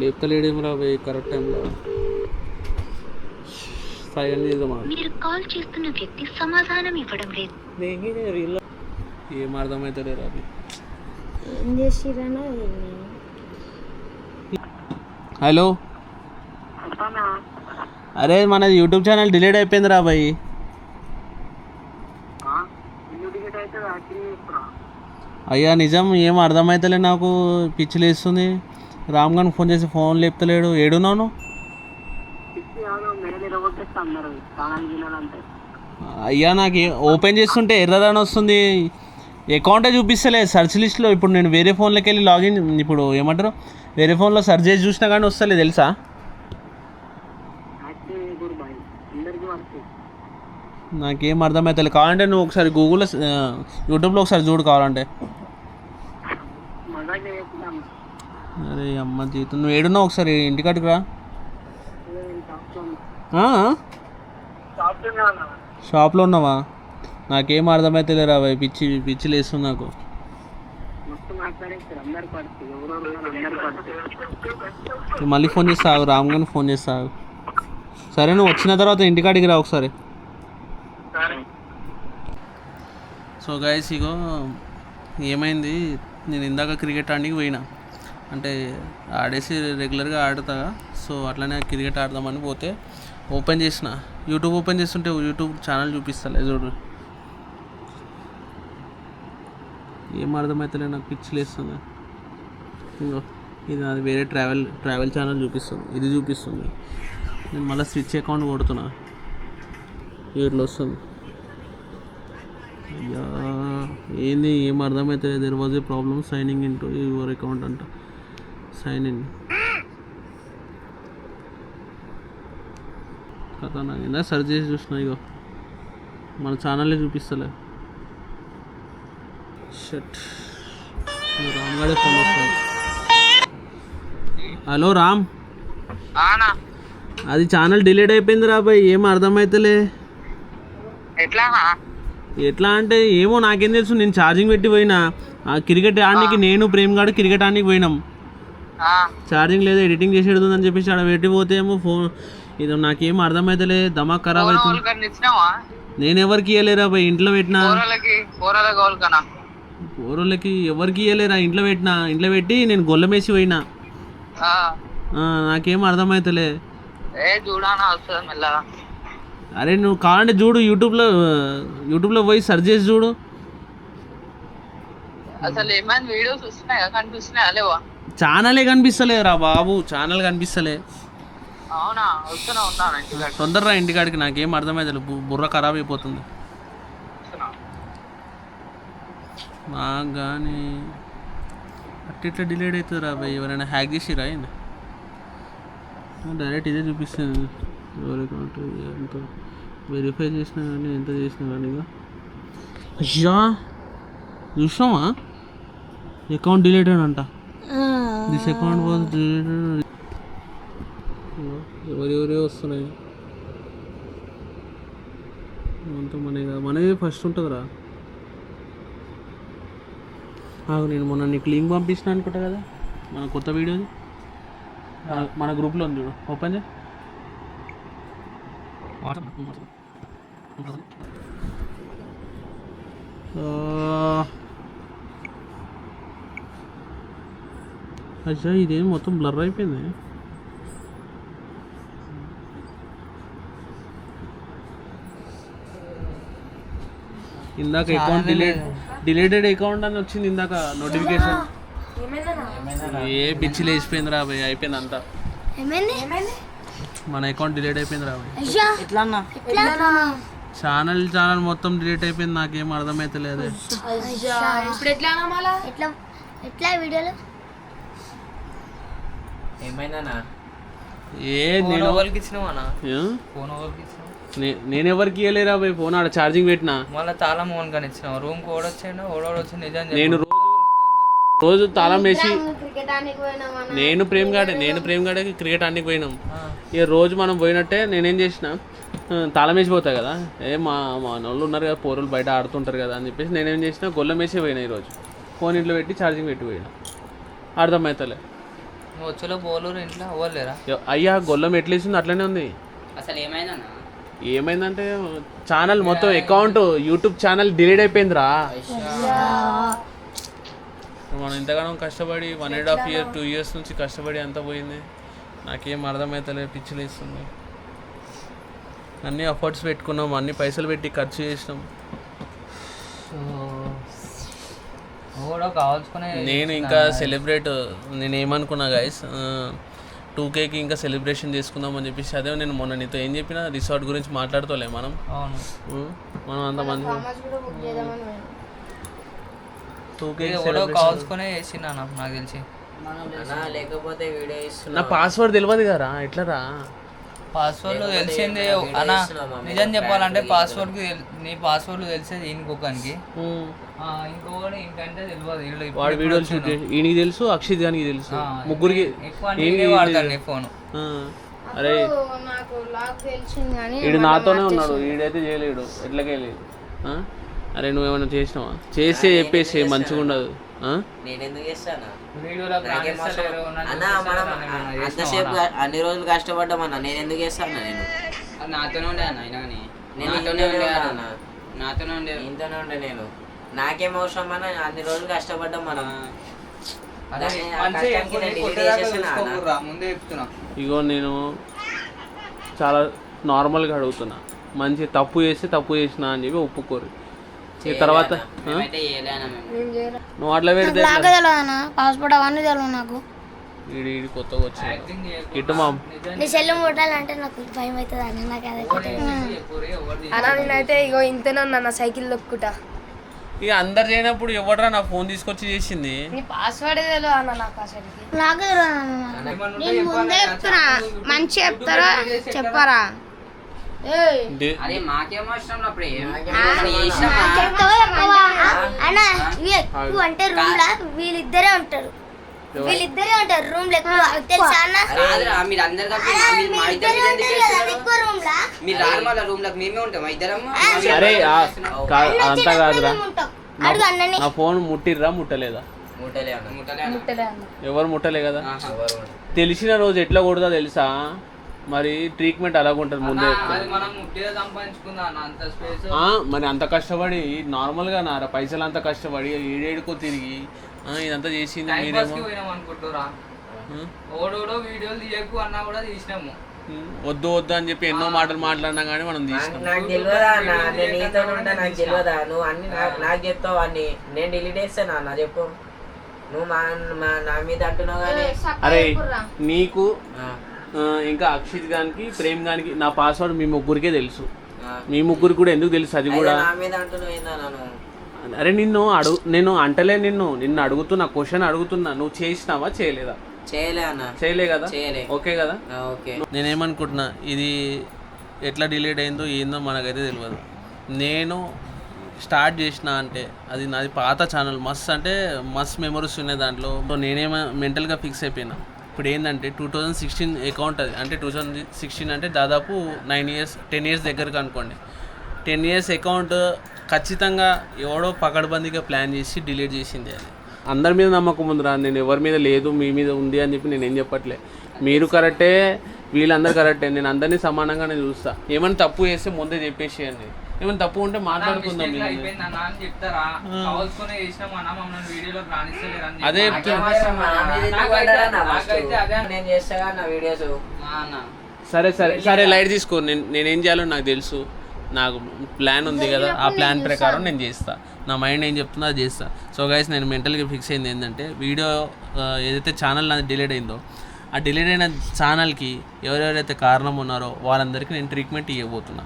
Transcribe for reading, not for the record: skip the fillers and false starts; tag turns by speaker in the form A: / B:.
A: లేపుతలేడేమో రాబోయే కరెక్ట్ టైంలో. సైలెంట్ చేద్దామా?
B: మీరు కాల్ చేస్తున్న వ్యక్తి సమాధానం ఇవ్వడం లేదు.
A: ఏం అర్థమవుతలే రాబి.
C: ఏం చేసిరన్నా?
A: హలో, అరే మనది యూట్యూబ్ ఛానల్ డిలీట్ అయిపోయింది రా బాయ్. అయ్యా నిజం, ఏం అర్థమవుతలే నాకు, పిచ్చి లేస్తుంది. రామ్ గారికి ఫోన్ చేసి ఫోన్ లేపుతలేడు. ఏడున్నాను? అయ్యా నాకు ఓపెన్ చేస్తుంటే ఎర్రర్ అని వస్తుంది, అకౌంటే చూపిస్తలే సెర్చ్ లిస్ట్లో. ఇప్పుడు నేను వేరే ఫోన్లోకి వెళ్ళి లాగిన్, ఇప్పుడు ఏమంటారు, వేరే ఫోన్లో సెర్చ్ చేసి చూసినా కానీ వస్తలే తెలుసా. నాకేం అర్థమవుతలే. కావాలంటే నువ్వు ఒకసారి గూగుల్లో యూట్యూబ్లో ఒకసారి చూడు కావాలంటే. అరే అమ్మ జీతం, నువ్వు ఏడున్నావు? ఒకసారి ఇంటికాడికి రా. షాప్లో ఉన్నావా? నాకేం అర్థమవుతలే రా బాయ్, పిచ్చి పిచ్చి లేస్తుంది నాకు. మళ్ళీ ఫోన్ చేస్తావు, రామ్ గారికి ఫోన్ చేస్తావు. సరే నువ్వు వచ్చిన తర్వాత ఇంటికాడికి రా ఒకసారి. సో గైస్, ఇగో ఏమైంది, నేను ఇందాక క్రికెట్ ఆడడానికి పోయినా, అంటే ఆడేసి రెగ్యులర్గా ఆడతా. సో అట్లనే క్రికెట్ ఆడదామని పోతే ఓపెన్ చేసిన యూట్యూబ్, ఓపెన్ చేస్తుంటే యూట్యూబ్ ఛానల్ చూపిస్తలే చూడు. ఏం అర్థమవుతలే నాకు, పిచ్చి లేస్తుంది. ఇంకో ఇది అది వేరే ట్రావెల్ ఛానల్ చూపిస్తుంది, ఇది చూపిస్తుంది. నేను మళ్ళీ స్విచ్ అకౌంట్ కొడుతున్నా, వీటిలో వస్తుంది. అయ్యా ఏంది, ఏం అర్థమవుతుంది. There was a problem signing in to your account అంట. సైన్ ఇన్ కథ నాకు ఇందా సెర్చ్ చేసి చూసిన, ఇగో మన ఛానల్లే చూపిస్తలే. షట్, రామ్ గారే ఫోన్ వస్తుంది. హలో రామ్, అది ఛానల్ డిలీట్ అయిపోయింది రా బాయ్, ఏం అర్థమవుతలే. ఎట్లా అంటే ఏమో నాకేం తెలుసు. నేను ఛార్జింగ్ పెట్టి పోయినా, క్రికెట్ ఆడడానికి నేను ప్రేమ్ గాడు క్రికెట్ ఆడడానికి పోయినాం. ఛార్జింగ్ లేదు, ఎడిటింగ్ చేసేది అని చెప్పేసి ఆడ పెట్టి పోతే ఏమో ఫోన్, ఇది నాకేం అర్థమవుతలే, దమాక్ ఖరాబ్ అవుతుంది. నేను ఎవరికి ఇవ్వలేరా బాయ్, ఇంట్లో పెట్టినా. పోరోళ్ళకి ఎవరికి ఇవ్వలేరా, ఇంట్లో పెట్టినా. ఇంట్లో పెట్టి నేను గొల్లమేసి పోయినా. నాకేం అర్థమవుతలే. అరే నువ్వు కావాలంటే చూడు, యూట్యూబ్లో పోయి సెర్చ్ చేసి చూడు.
D: అసలు ఏమైనా వీడియోస్ వస్తున్నాయా, కనిపిస్తున్నాయా లేవా?
A: ఛానలే కనిపిస్తలే రా బాబు, ఛానల్ కనిపిస్తలే.
D: అవునా, వస్తున్నా ఉన్నాను.
A: తొందరరా ఇంటికాడికి, నాకేం అర్థమవుతలే, బుర్ర ఖరాబ్ అయిపోతుంది నాకు. కానీ అట్లా డిలేట్ అవుతుంది రా బాయ్, ఎవరైనా హ్యాక్ చేసిరా అయింది. డైరెక్ట్ ఇదే చూపిస్తుంది ఎవరి అకౌంట్, ఎంత వెరిఫై చేసినా కానీ ఎంత చేసినా కానీ. ఇక అయ్యా చూసామా, అకౌంట్ డిలీటెడ్ అంట. This account was deleted. ఎవరెవరే వస్తున్నాయి అంతా మనది ఫస్ట్ ఉంటుందిరా. నేను మొన్న నీకు లింక్ పంపించిన అనుకుంటా కదా, మన కొత్త వీడియోది మన గ్రూప్లో ఉంది చూడు, ఓపెన్ చేయి. అచ్చా ఇదేం మొత్తం బ్లర్ అయిపోయింది. ఇందాక అకౌంట్ డిలీటెడ్ అకౌంట్ అని వచ్చింది ఇందాక నోటిఫికేషన్. ఏ పిచ్చి లేచిపోయింది రా భయ్, అయిపోయింది అంతా. మన అకౌంట్ డిలీట్ అయిపోయింది రా భయ్. ఛానల్ మొత్తం డిలీట్ అయిపోయింది, నాకేం అర్థమైతలేదు. నేను ఎవరికి ఇవ్వలేరా భయ్ ఫోన్, ఆడ ఛార్జింగ్ పెట్టినా.
D: మళ్ళీ తాళం ఓన్ కానీ ఇచ్చినావు, రూమ్ కి ఓడొచ్చాడు ఓడొచ్చి నిజం.
A: నేను రోజు తాళం వేసి, నేను ప్రేమ్ గాడికి క్రికెట్ ఆడడానికి పోయినాం. ఇక రోజు మనం పోయినట్టే నేనేం చేసిన, తాళం వేసి పోతా కదా, మా వాళ్ళు ఉన్నారు కదా పోరులు బయట ఆడుతుంటారు కదా అని చెప్పేసి నేనేం చేసిన, గొల్లం వేసి పోయినా ఈరోజు. ఫోన్ ఇంట్లో పెట్టి ఛార్జింగ్ పెట్టి పోయినా. అర్థమవుతలే
D: నువ్వు వచ్చేలో పోలూరు ఇంట్లో అవ్వలేరా?
A: అయ్యా గొల్లం ఎట్లేసింది అట్లనే ఉంది.
E: అసలు ఏమైందన్న?
A: ఏమైందంటే ఛానల్ మొత్తం అకౌంట్ యూట్యూబ్ ఛానల్ డిలీట్ అయిపోయిందిరా. మనం ఇంతగానో కష్టపడి 1.5 year 2 years నుంచి కష్టపడి అంతా పోయింది. నాకేం అర్థమవుతలేదు, పిచ్చిలేస్తుంది. అన్ని ఎఫర్ట్స్ పెట్టుకున్నాం, అన్ని పైసలు పెట్టి ఖర్చు చేసినాం.
D: కూడా కావాల్సుకునే
A: నేను ఇంకా సెలబ్రేట్ నేను ఏమనుకున్నా గైస్ 2Kకి ఇంకా సెలబ్రేషన్ చేసుకుందామని చెప్పేసి అదే నేను మొన్న నీతో ఏం చెప్పినా రిసార్ట్ గురించి మాట్లాడుతోలే మనం.
D: అవును,
A: మనం అంతమంది 2Kకి
D: కావాల్సుకునే చేసిండు అన్న నాకు తెలిసి.
E: లేకపోతే వీడియో ఇస్తున్నా.
A: నా పాస్వర్డ్ తెలియదు కదా ఎట్లరా?
D: పాస్వర్డ్ తెలిసింది అన్న. నిజం చెప్పాలంటే నీ పాస్వర్డ్ తెలిసేది ఇంకొకరికి, ఇంకొకటి ఇంకంటే తెలియదు.
A: వాడు వీడియోలు షూట్ ఈయనకి తెలుసు, అక్షిత్ గానికి తెలుసు, ముగ్గురికి
D: వాడతాను నీ ఫోన్.
A: అరే
C: నాకు లాక్ తెలిసింది కానీ
A: వీడు నాతోనే ఉన్నాడు, వీడైతే చేయలేడు, ఎట్లకెళ్ళలేదు. అరే నువ్వేమైనా చేసినావా? చేస్తే చెప్పేసి మంచిగా ఉండదు.
E: నేను ఎందుకు చేస్తానా
D: వీడియోలో
E: అన్న? మనం అంతసేపు అన్ని రోజులు కష్టపడ్డాం అన్న, నేను ఎందుకు చేస్తాను? నేను
F: నాతోనే ఉండే అన్న, అయినా కానీ
E: నేను
F: నాతోనే ఉండే
E: అన్న,
F: నాతోనే ఉండే.
E: ఇంతనే ఉండే నేను. నాకేం అవసరం అన్న? అన్ని రోజులు కష్టపడ్డాం మనం.
D: ముందే చెప్తున్నా.
A: ఇగో నేను చాలా నార్మల్గా అడుగుతున్నా, మంచి తప్పు చేస్తే తప్పు చేసినా అని చెప్పి ఒప్పుకోరు. ఈ తర్వాత
F: మేమైతే చేయలే అన్న మేము.
A: నువ్వు అట్లా పెడితే
C: లాక్ తెలియదు అన్న, పాస్పోర్ట్ అవన్నీ తెలియదు నాకు.
A: ఈడి కొత్తగా వచ్చింది ఇటు మా
C: నీ సెల్ కొట్టాలంటే నాకు భయం అవుతుంది అన్న, నాకు అదే
G: అన్న. నేనైతే ఇగో ఇంతనే ఉన్నా నా సైకిల్ దొక్కుతా.
A: ఇక అందరు చేయనప్పుడు ఎవడరా నా ఫోన్ తీసుకొచ్చి చేసింది?
G: నీ పాస్వర్డ్ తెలియదు అన్న నాకు అసలు.
C: లాక్ తెలియదు అన్న. నేను ముందే చెప్తున్నా, మంచి చెప్తారా చెప్పరా?
F: అరే మాకేం అవసరం అప్పుడు
C: చెప్తావా చెప్పవా? అన్న ఇవి ఎక్కువ అంటే రూమ్ లా వీళ్ళిద్దరే ఉంటారు రూమ్ లో ఎక్కువ, తెలుసా అన్న?
F: మీరు అందరు మా ఇద్దరు
C: ఎక్కువ రూమ్ లా
F: మీరు రాను మళ్ళీ రూమ్ లకు మేమే ఉంటాం ఇద్దరం.
A: అరే అంతా కాదురా,
C: అడుగు అన్నని.
A: నా ఫోన్ ముట్టిర్రా ముట్టలేదా?
E: ముట్టలే అన్న.
G: ముట్టలే అన్న.
A: ఎవరు ముట్టలే కదా. తెలిసిన రోజు ఎట్లా కొడతా తెలుసా? మరి ట్రీట్మెంట్ అలాగుంటుంది ముందే.
D: మనం ముట్టిగా సంపాదించుకుందా అంత స్పేస్.
A: మరి అంత కష్టపడి నార్మల్గా నారా పైసలు అంతా కష్టపడి ఏడేడుకో తిరిగి ఇదంతా చేసింది మీరేమో.
D: అనుకుంటురా ఓడోడో వీడియోలు తీయకు అన్నా కూడా తీసినాము.
A: వద్దు వద్దు అని చెప్పి ఎన్నో మాటలు మాట్లాడినా కానీ మనం తీసినాం.
E: నాకు తెలియదా అన్న? నేను నీతో ఉంటా, నాకు తెలియదా? నువ్వు అన్ని నాకు చెప్తావు అన్ని, నేను డిలీట్ చేస్తాను అన్న. చెప్పు నువ్వు నా మీద అంటున్నావు కానీ.
A: అరే నీకు ఇంకా అక్షిత్ గానికి ప్రేమ్ గానికి నా పాస్వర్డ్ మీ ముగ్గురికే తెలుసు. మీ ముగ్గురు కూడా ఎందుకు తెలుసు అది కూడా?
E: నా మీద అంటున్నావు ఏందన్నా నువ్వు?
A: అరే నేను అంటలే, నిన్ను అడుగుతున్నా, క్వశ్చన్ అడుగుతున్నా. నువ్వు చేసినావా చేయలేదా?
E: చేయలే అన్న.
A: చేయలే కదా,
E: చేయలే.
A: ఓకే కదా.
E: ఓకే.
A: నేనేమనుకుంటున్నా, ఇది ఎట్లా డిలీట్ అయిందో ఏందో మనకైతే తెలియదు. నేను స్టార్ట్ చేసిన అంటే అది నాది పాత ఛానల్, మస్త్ మెమరీస్ ఉన్నాయి దాంట్లో. నేనేమో మెంటల్గా ఫిక్స్ అయిపోయినా. ఇప్పుడు ఏంటంటే 2016 అకౌంట్ అది, అంటే 2016 అంటే దాదాపు 10 years దగ్గరకు అనుకోండి. 10 years అకౌంట్ ఖచ్చితంగా ఎవడో పకడ్బందీగా ప్లాన్ చేసి డిలీట్ చేసింది. అది అందరి మీద నమ్మకం ఉందిరా, నేను ఎవరి మీద లేదు, మీ మీద ఉంది అని చెప్పి నేనేం చెప్పట్లే. మీరు కరెక్టే, వీళ్ళందరూ కరెక్టే, నేను అందరినీ సమానంగానే చూస్తా. ఏమైనా తప్పు చేస్తే ముందే చెప్పేసేయండి, ఏమైనా తప్పు ఉంటే మాట్లాడుకుందాం. అదే సరే లైట్ తీసుకో. నేనేం చేయాలో నాకు తెలుసు, నాకు ప్లాన్ ఉంది కదా, ఆ ప్లాన్ ప్రకారం నేను చేస్తా. నా మైండ్ ఏం చెప్తుందో అది చేస్తా. సో గైస్ నేను మెంటల్గా ఫిక్స్ అయింది ఏంటంటే, వీడియో ఏదైతే ఛానల్ నాది డిలీట్ అయిందో, ఆ డిలీట్ అయిన ఛానల్కి ఎవరెవరైతే కారణం ఉన్నారో వాళ్ళందరికీ నేను ట్రీట్మెంట్ ఇవ్వబోతున్నా.